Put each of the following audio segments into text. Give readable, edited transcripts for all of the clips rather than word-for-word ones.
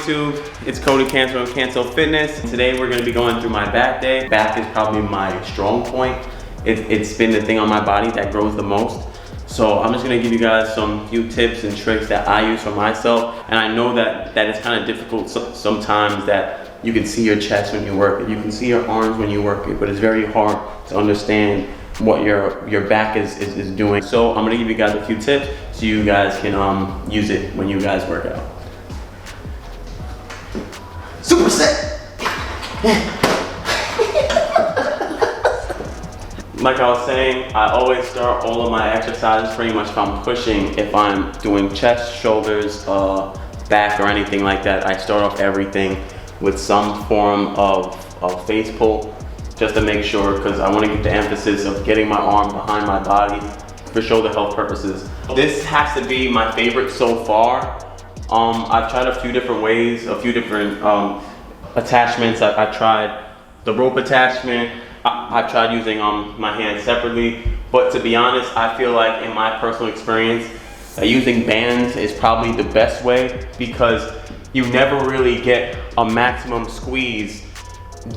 YouTube? It's Cody Cancel and Cancel Fitness. Today we're gonna be going through my back day. Back is probably my strong point. It's been the thing on my body that grows the most. So I'm just gonna give you guys some few tips and tricks that I use for myself. And I know that it's kind of difficult sometimes that you can see your chest when you work it. You can see your arms when you work it, but it's very hard to understand what your back is doing. So I'm gonna give you guys a few tips so you guys can use it when you guys work out. SUPERSET! Like I was saying, I always start all of my exercises pretty much if I'm pushing, if I'm doing chest, shoulders, back or anything like that. I start off everything with some form of face pull, just to make sure, because I want to get the emphasis of getting my arm behind my body for shoulder health purposes. This has to be my favorite so far. I've tried a few different ways, a few different attachments. I tried the rope attachment. I've tried using my hands separately, but to be honest, I feel like in my personal experience, using bands is probably the best way, because you never really get a maximum squeeze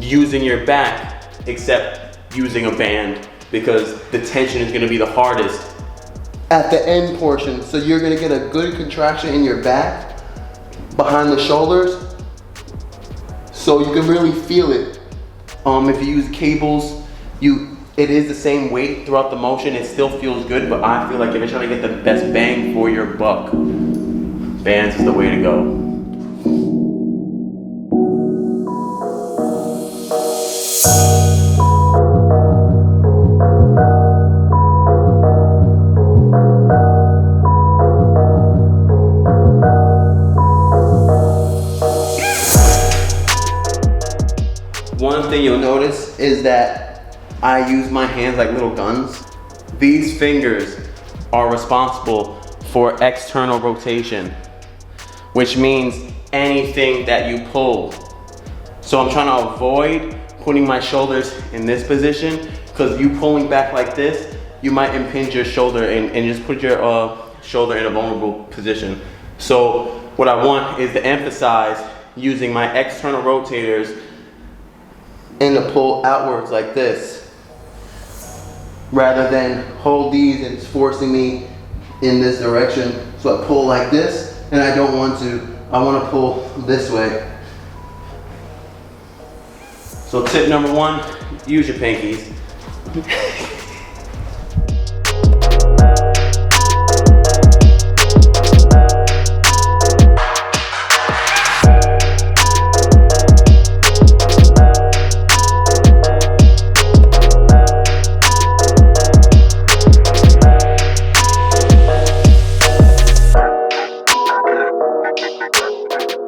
using your back except using a band, because the tension is going to be the hardest at the end portion. So you're gonna get a good contraction in your back, behind the shoulders, so you can really feel it. If you use cables, it is the same weight throughout the motion. It still feels good, but I feel like if you're trying to get the best bang for your buck, bands is the way to go. One thing you'll notice is that I use my hands like little guns. These fingers are responsible for external rotation, which means anything that you pull. So I'm trying to avoid putting my shoulders in this position, because you pulling back like this, you might impinge your shoulder and just put your shoulder in a vulnerable position. So what I want is to emphasize using my external rotators and to pull outwards like this, rather than hold these and it's forcing me in this direction. So I pull like this, and I don't want to. I want to pull this way. So tip number one, use your pinkies.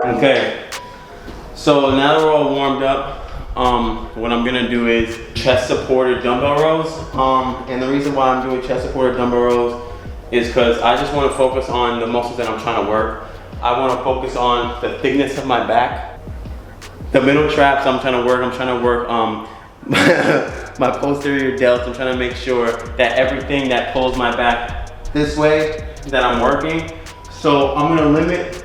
Okay, so now that we're all warmed up, what I'm gonna do is chest supported dumbbell rows. And the reason why I'm doing chest supported dumbbell rows is because I just want to focus on the muscles that I'm trying to work. I want to focus on the thickness of my back. The middle traps I'm trying to work. I'm trying to work my posterior delts. I'm trying to make sure that everything that pulls my back this way that I'm working. So I'm gonna limit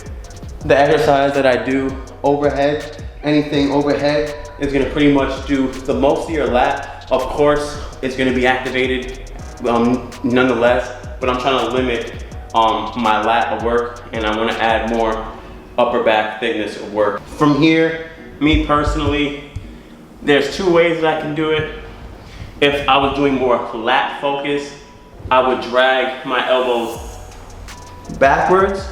the exercise that I do overhead. Anything overhead is gonna pretty much do the most of your lat. Of course, it's gonna be activated nonetheless, but I'm trying to limit my lat work, and I wanna add more upper back thickness work. From here, me personally, there's two ways that I can do it. If I was doing more lat focus, I would drag my elbows backwards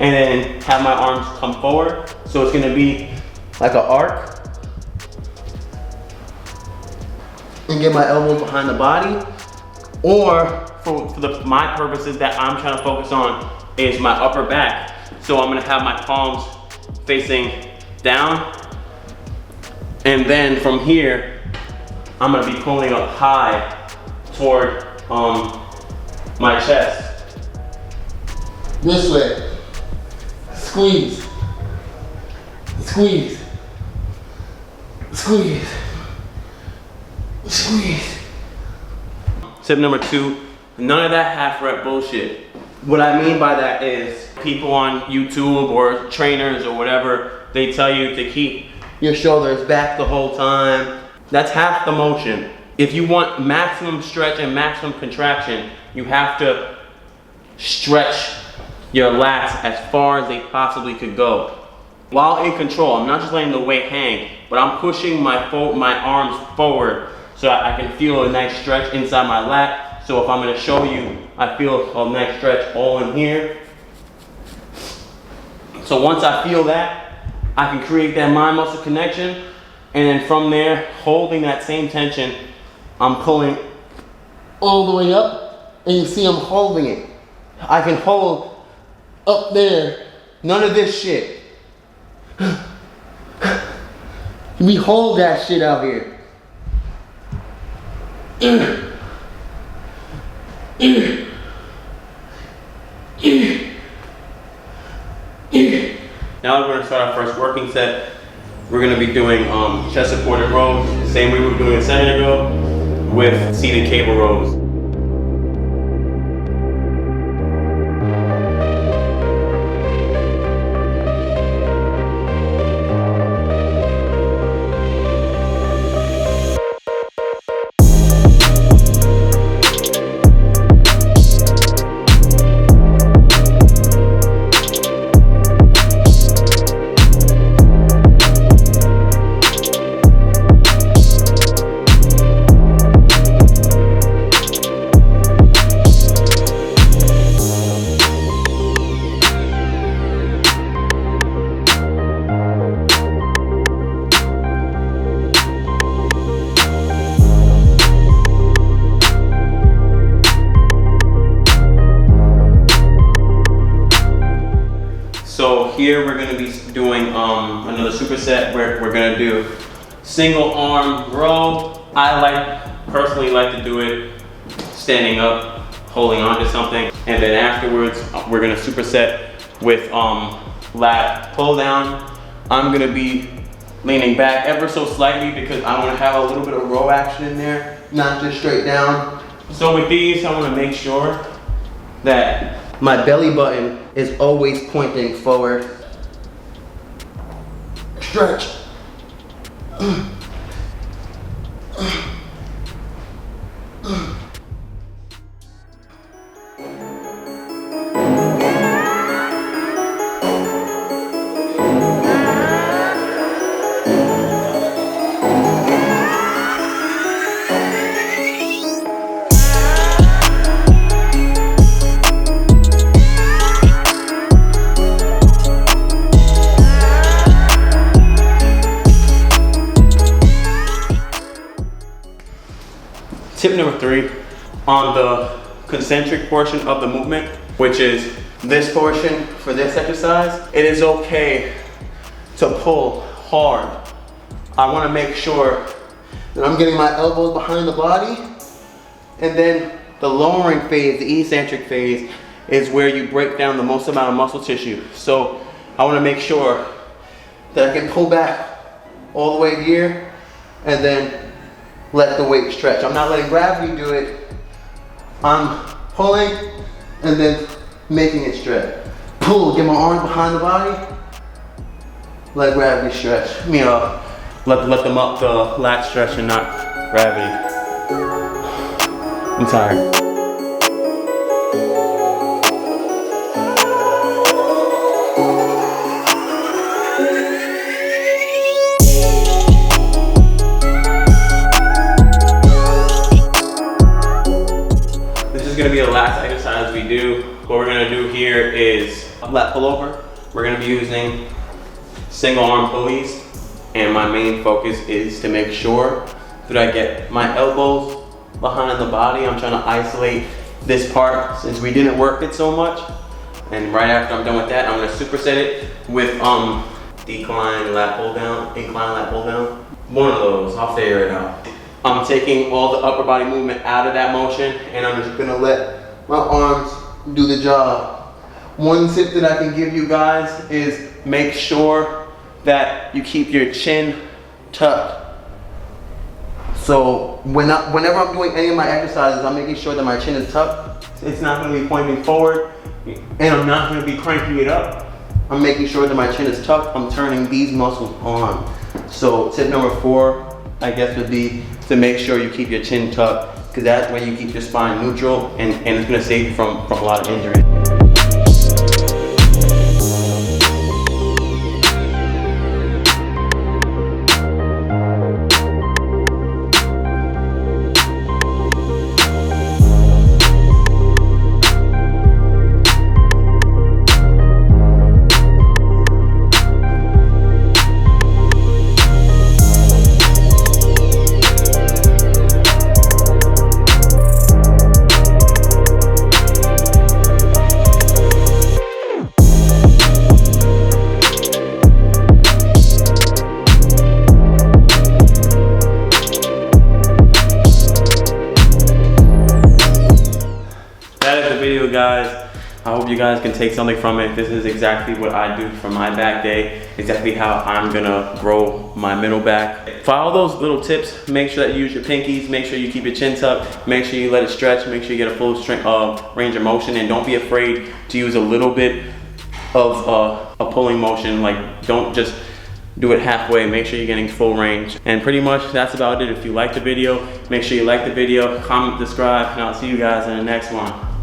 and then have my arms come forward. So it's gonna be like an arc. And get my elbows behind the body. Or for my purposes that I'm trying to focus on is my upper back. So I'm gonna have my palms facing down. And then from here, I'm gonna be pulling up high toward my chest. This way. Squeeze. Squeeze. Squeeze. Squeeze. Tip number two, none of that half rep bullshit. What I mean by that is people on YouTube or trainers or whatever, they tell you to keep your shoulders back the whole time. That's half the motion. If you want maximum stretch and maximum contraction, you have to stretch your lats as far as they possibly could go. While in control, I'm not just letting the weight hang, but I'm pushing my arms forward so I can feel a nice stretch inside my lat. So if I'm gonna show you, I feel a nice stretch all in here. So once I feel that, I can create that mind muscle connection, and then from there, holding that same tension, I'm pulling all the way up, and you see I'm holding it. I can hold up there, none of this shit. We hold that shit out here. Now we're going to start our first working set. We're going to be doing chest supported rows, same way we were doing a second ago, with seated cable rows. So here we're going to be doing another superset where we're going to do single arm row. I personally like to do it standing up, holding on to something, and then afterwards we're going to superset with lat pull down. I'm going to be leaning back ever so slightly because I want to have a little bit of row action in there, not just straight down. So with these, I want to make sure that my belly button is always pointing forward. Stretch. Tip number 3, on the concentric portion of the movement, which is this portion for this exercise, it is okay to pull hard. I want to make sure that I'm getting my elbows behind the body, and then the lowering phase, the eccentric phase, is where you break down the most amount of muscle tissue. So I want to make sure that I can pull back all the way here, and then let the weight stretch. I'm not letting gravity do it. I'm pulling and then making it stretch. Pull, get my arms behind the body. Let gravity stretch. Let the lat stretch and not gravity. I'm tired. Going to be the last exercise we do. What we're going to do here is lat pullover. We're going to be using single arm pulleys, and my main focus is to make sure that I get my elbows behind the body. I'm trying to isolate this part since we didn't work it so much, and right after I'm done with that, I'm going to superset it with incline lat pull down. One of those, I'll figure it out. I'm taking all the upper body movement out of that motion, and I'm just gonna let my arms do the job. One tip that I can give you guys is make sure that you keep your chin tucked. So whenever I'm doing any of my exercises, I'm making sure that my chin is tucked. It's not gonna be pointing forward. And I'm not gonna be cranking it up. I'm making sure that my chin is tucked. I'm turning these muscles on. So tip number 4, I guess, would be to make sure you keep your chin tucked, because that's where you keep your spine neutral, and it's gonna save you from a lot of injury. Video, guys. I hope you guys can take something from it. This is exactly what I do for my back day, exactly how I'm gonna grow my middle back. Follow those little tips. Make sure that you use your pinkies, make sure you keep your chin tucked, make sure you let it stretch, make sure you get a full range of motion, and don't be afraid to use a little bit of a pulling motion. Like, don't just do it halfway, make sure you're getting full range. And pretty much that's about it. If you like the video, make sure you like the video, comment, subscribe, and I'll see you guys in the next one.